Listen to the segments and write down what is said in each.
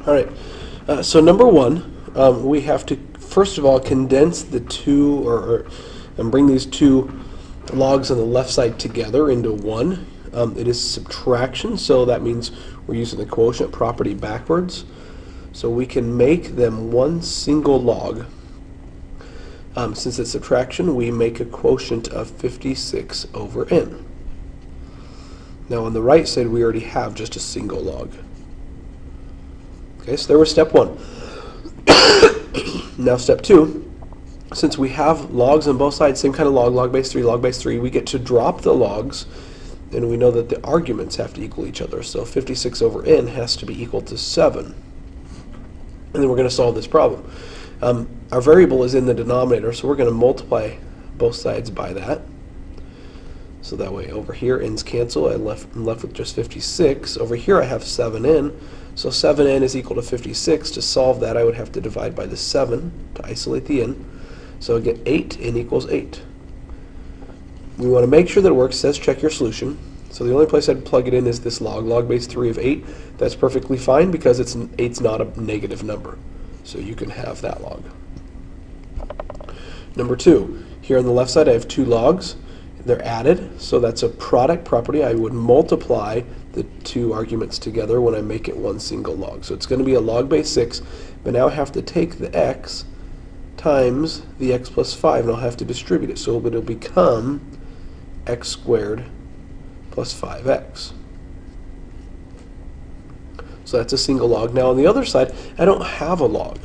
All right. So number one, we have to first of all condense the two, and bring these two logs on the left side together into one. It is subtraction, so that means we're using the quotient property backwards. So we can make them one single log. Since it's subtraction, we make a quotient of 56 over n. Now on the right side, we already have just a single log. Okay, so there was step one. Now step two, since we have logs on both sides, same kind of log base 3, we get to drop the logs, and we know that the arguments have to equal each other. So 56 over n has to be equal to 7. And then we're going to solve this problem. Our variable is in the denominator, so we're going to multiply both sides by that. So that way over here n's cancel, I'm left with just 56. Over here I have 7n, so 7n is equal to 56. To solve that I would have to divide by the 7 to isolate the n. So I get 8, n equals 8. We want to make sure that it works. It says check your solution. So the only place I'd plug it in is this log base 3 of 8. That's perfectly fine because 8's not a negative number. So you can have that log. Number two, here on the left side I have two logs. They're added, so that's a product property. I would multiply the two arguments together when I make it one single log. So it's going to be a log base 6, but now I have to take the x times the x plus 5, and I'll have to distribute it. So it'll become x squared plus 5x. So that's a single log. Now on the other side, I don't have a log.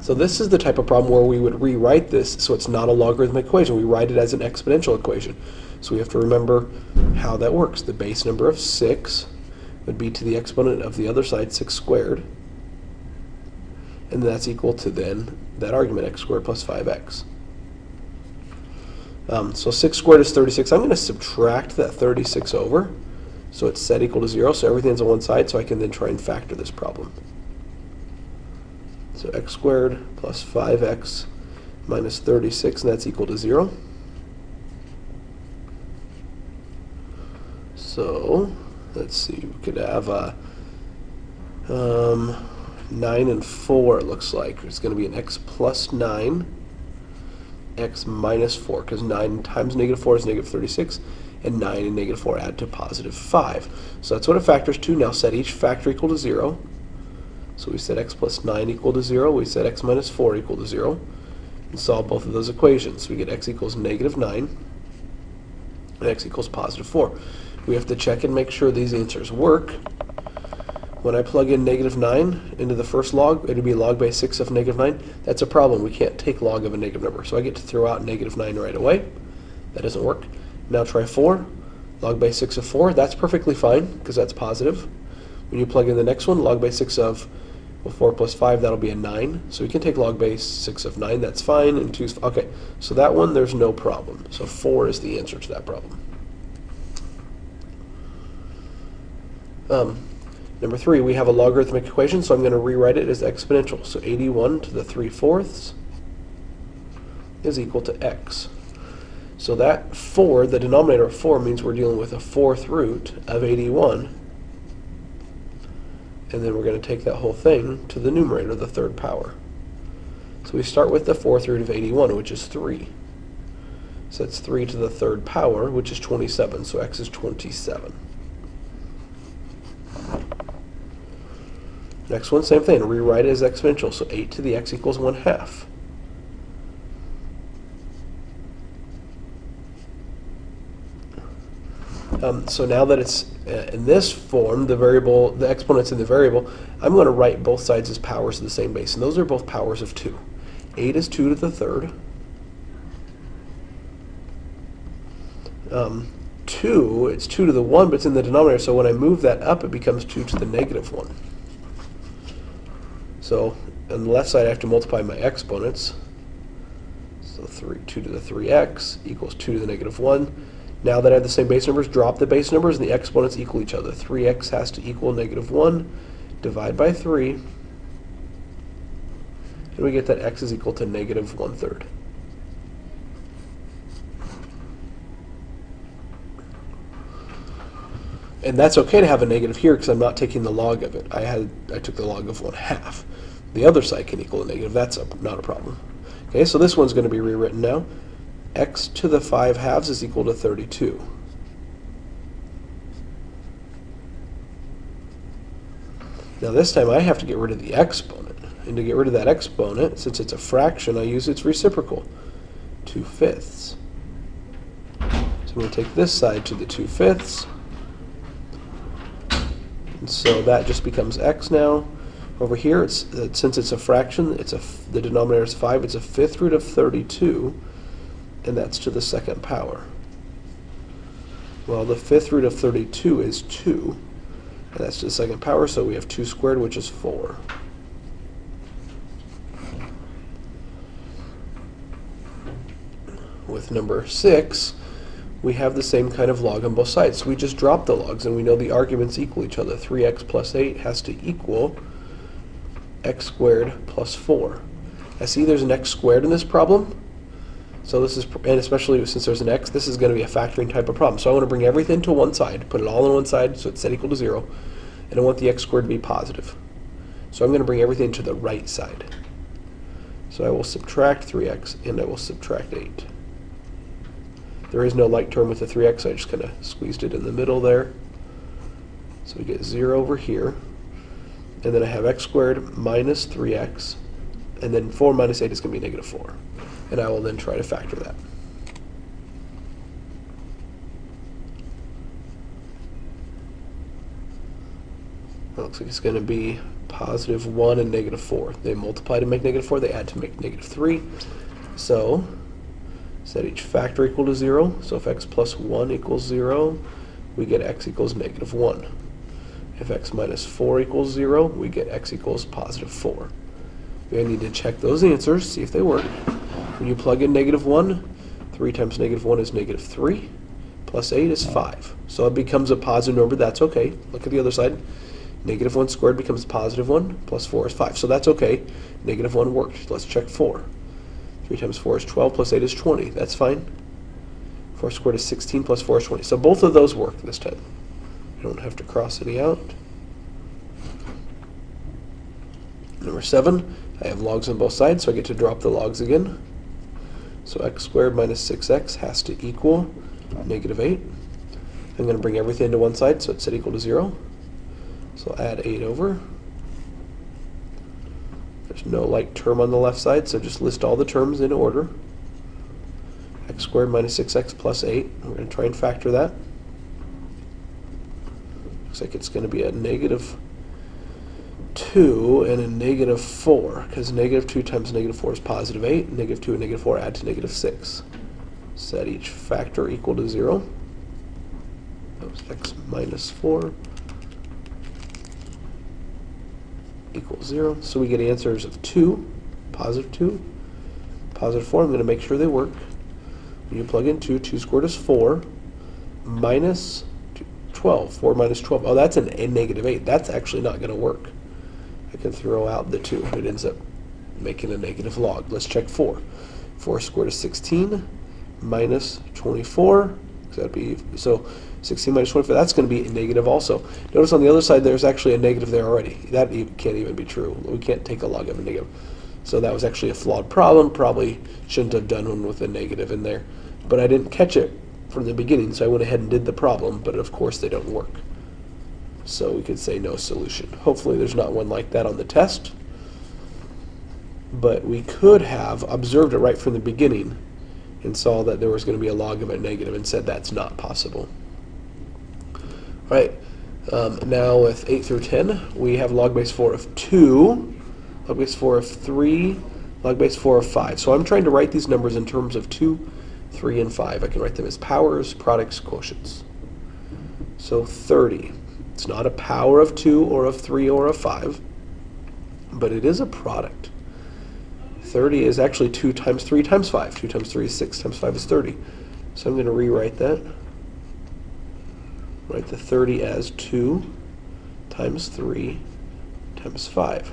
So this is the type of problem where we would rewrite this so it's not a logarithmic equation. We write it as an exponential equation. So we have to remember how that works. The base number of 6 would be to the exponent of the other side, 6 squared. And that's equal to then that argument, x squared plus 5x. So 6 squared is 36. I'm going to subtract that 36 over. So it's set equal to 0, so everything's on one side, so I can then try and factor this problem. So x squared plus 5x minus 36, and that's equal to 0. So let's see, we could have 9 and 4, it looks like. It's going to be an x plus 9, x minus 4, because 9 times negative 4 is negative 36, and 9 and negative 4 add to positive 5. So that's what it factors to. Now set each factor equal to 0. So we set x plus 9 equal to 0, we set x minus 4 equal to 0, and solve both of those equations. We get x equals negative 9, and x equals positive 4. We have to check and make sure these answers work. When I plug in negative 9 into the first log, it'll be log base 6 of negative 9. That's a problem. We can't take log of a negative number. So I get to throw out negative 9 right away. That doesn't work. Now try 4. Log base 6 of 4. That's perfectly fine because that's positive. When you plug in the next one, log base 6 of 4 plus 5, that'll be a 9. So we can take log base 6 of 9. That's fine. And 2 is okay. So that one, there's no problem. So 4 is the answer to that problem. Number 3, we have a logarithmic equation, so I'm going to rewrite it as exponential. So 81 to the 3/4 is equal to x. So that 4, the denominator of 4, means we're dealing with a 4th root of 81. And then we're going to take that whole thing to the numerator, the 3rd power. So we start with the 4th root of 81, which is 3. So that's 3 to the 3rd power, which is 27. So x is 27. Next one, same thing. Rewrite it as exponential. So 8 to the x equals 1/2. So now that it's in this form, the exponent's in the variable, I'm going to write both sides as powers of the same base. And those are both powers of 2. 8 is 2 to the 3rd. 2, it's 2 to the 1, but it's in the denominator, so when I move that up, it becomes 2 to the negative 1. So on the left side, I have to multiply my exponents. So 2 to the 3x equals 2 to the negative 1. Now that I have the same base numbers, drop the base numbers, and the exponents equal each other. 3x has to equal negative 1. Divide by 3. And we get that x is equal to negative 1/3. And that's okay to have a negative here because I'm not taking the log of it. I took the log of 1/2. The other side can equal a negative. That's not a problem. Okay, so this one's going to be rewritten now. X to the 5/2 is equal to 32. Now this time I have to get rid of the exponent. And to get rid of that exponent, since it's a fraction, I use its reciprocal, 2/5. So I'm going to take this side to the 2/5. And so that just becomes x now. Over here, since it's a fraction, the denominator is 5. It's a 5th root of 32, and that's to the 2nd power. Well, the 5th root of 32 is 2, and that's to the 2nd power, so we have 2 squared, which is 4. With number 6, we have the same kind of log on both sides. So we just drop the logs, and we know the arguments equal each other. 3x plus 8 has to equal x squared plus 4. I see there's an x squared in this problem. So this is, and especially since there's an x, this is going to be a factoring type of problem. So I want to bring everything to one side, put it all on one side, so it's set equal to 0, and I want the x squared to be positive. So I'm going to bring everything to the right side. So I will subtract 3x, and I will subtract 8. There is no like term with the 3x, so I just kind of squeezed it in the middle there. So we get 0 over here. And then I have x squared minus 3x, and then 4 minus 8 is going to be negative 4. And I will then try to factor that. It looks like it's going to be positive 1 and negative 4. They multiply to make negative 4, they add to make negative 3. So set each factor equal to 0. So if x plus 1 equals 0, we get x equals negative 1. If x minus 4 equals 0, we get x equals positive 4. We need to check those answers, see if they work. When you plug in negative 1, 3 times negative 1 is negative 3, plus 8 is 5. So it becomes a positive number, that's okay. Look at the other side. Negative 1 squared becomes positive 1, plus 4 is 5. So that's okay. Negative 1 worked. Let's check 4. 3 times 4 is 12, plus 8 is 20. That's fine. 4 squared is 16, plus 4 is 20. So both of those work this time. I don't have to cross any out. Number 7, I have logs on both sides, so I get to drop the logs again. So x squared minus 6x has to equal negative 8. I'm going to bring everything to one side, so it's set equal to 0. So I'll add 8 over. There's no like term on the left side, so just list all the terms in order. X squared minus 6x plus 8. We're going to try and factor that. Looks like it's going to be a negative 2 and a negative 4, because negative 2 times negative 4 is positive 8. Negative 2 and negative 4 add to negative 6. Set each factor equal to 0. That was x minus 4 equals 0. So we get answers of 2, positive 2, positive 4. I'm going to make sure they work. When you plug in 2, 2 squared is 4, minus 12. 4 minus 12. Oh, that's a negative 8. That's actually not going to work. I can throw out the 2. It ends up making a negative log. Let's check 4. 4 squared is 16, minus 24. So that'd be, so 16 minus 24, that's going to be a negative also. Notice on the other side there's actually a negative there already. That can't even be true. We can't take a log of a negative. So that was actually a flawed problem. Probably shouldn't have done one with a negative in there. But I didn't catch it from the beginning, so I went ahead and did the problem, but of course they don't work. So we could say no solution. Hopefully there's not one like that on the test. But we could have observed it right from the beginning and saw that there was going to be a log of a negative and said that's not possible. All right, now with 8 through 10, we have log base 4 of 2, log base 4 of 3, log base 4 of 5. So I'm trying to write these numbers in terms of 2, 3, and 5. I can write them as powers, products, quotients. So 30. It's not a power of 2 or of 3 or of 5, but it is a product. 30 is actually 2 times 3 times 5. 2 times 3 is 6 times 5 is 30. So I'm going to rewrite that. Write the 30 as 2 times 3 times 5.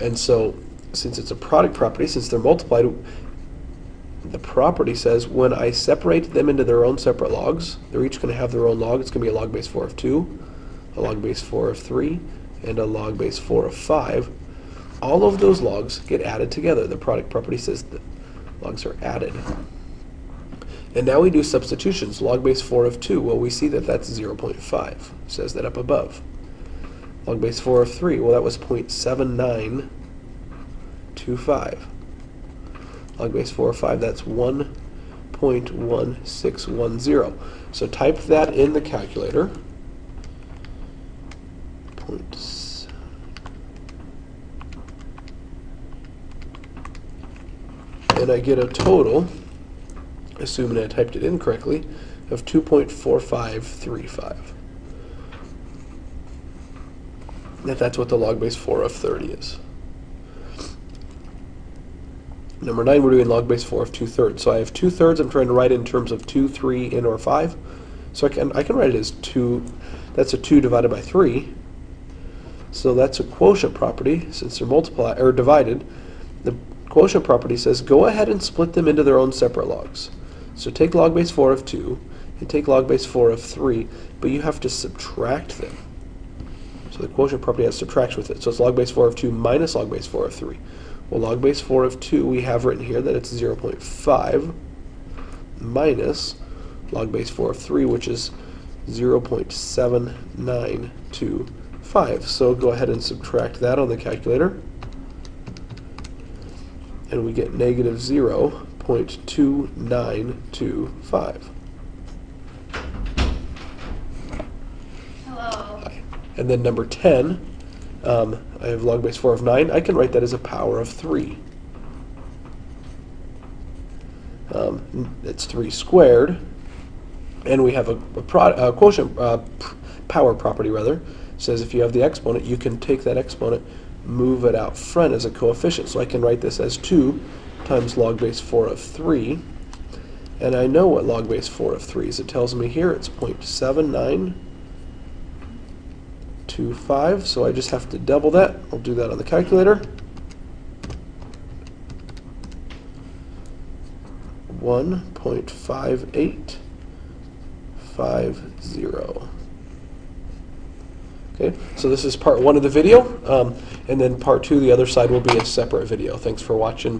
And so, since it's a product property, since they're multiplied, the property says when I separate them into their own separate logs, they're each going to have their own log. It's going to be a log base 4 of 2, a log base 4 of 3, and a log base 4 of 5. All of those logs get added together. The product property says that logs are added. And now we do substitutions. Log base 4 of 2, well, we see that that's 0.5. It says that up above. Log base 4 of 3, well, that was 0.7925. Log base 4 of 5, that's 1.1610. So type that in the calculator. And I get a total, assuming I typed it in correctly, of 2.4535. That's what the log base 4 of 30 is. Number 9, we're doing log base 4 of 2/3. So I have 2/3. I'm trying to write it in terms of 2, 3, and or 5. So I can write it as 2. That's a 2 divided by 3. So that's a quotient property. Since they're divided, the quotient property says go ahead and split them into their own separate logs. So take log base 4 of 2 and take log base 4 of 3, but you have to subtract them. So the quotient property has subtraction with it. So it's log base 4 of 2 minus log base 4 of 3. Well, log base 4 of 2, we have written here that it's 0.5 minus log base 4 of 3, which is 0.7925. So go ahead and subtract that on the calculator, and we get negative 0.2925. Hello. And then number 10, I have log base 4 of 9. I can write that as a power of 3. It's 3 squared, and we have a quotient power property rather. It says if you have the exponent, you can take that exponent, move it out front as a coefficient. So I can write this as 2 times log base 4 of 3, and I know what log base 4 of 3 is. It tells me here it's 0.7925, so I just have to double that. I'll do that on the calculator. 1.5850. Okay, so this is part 1 of the video, and then part 2, the other side, will be a separate video. Thanks for watching.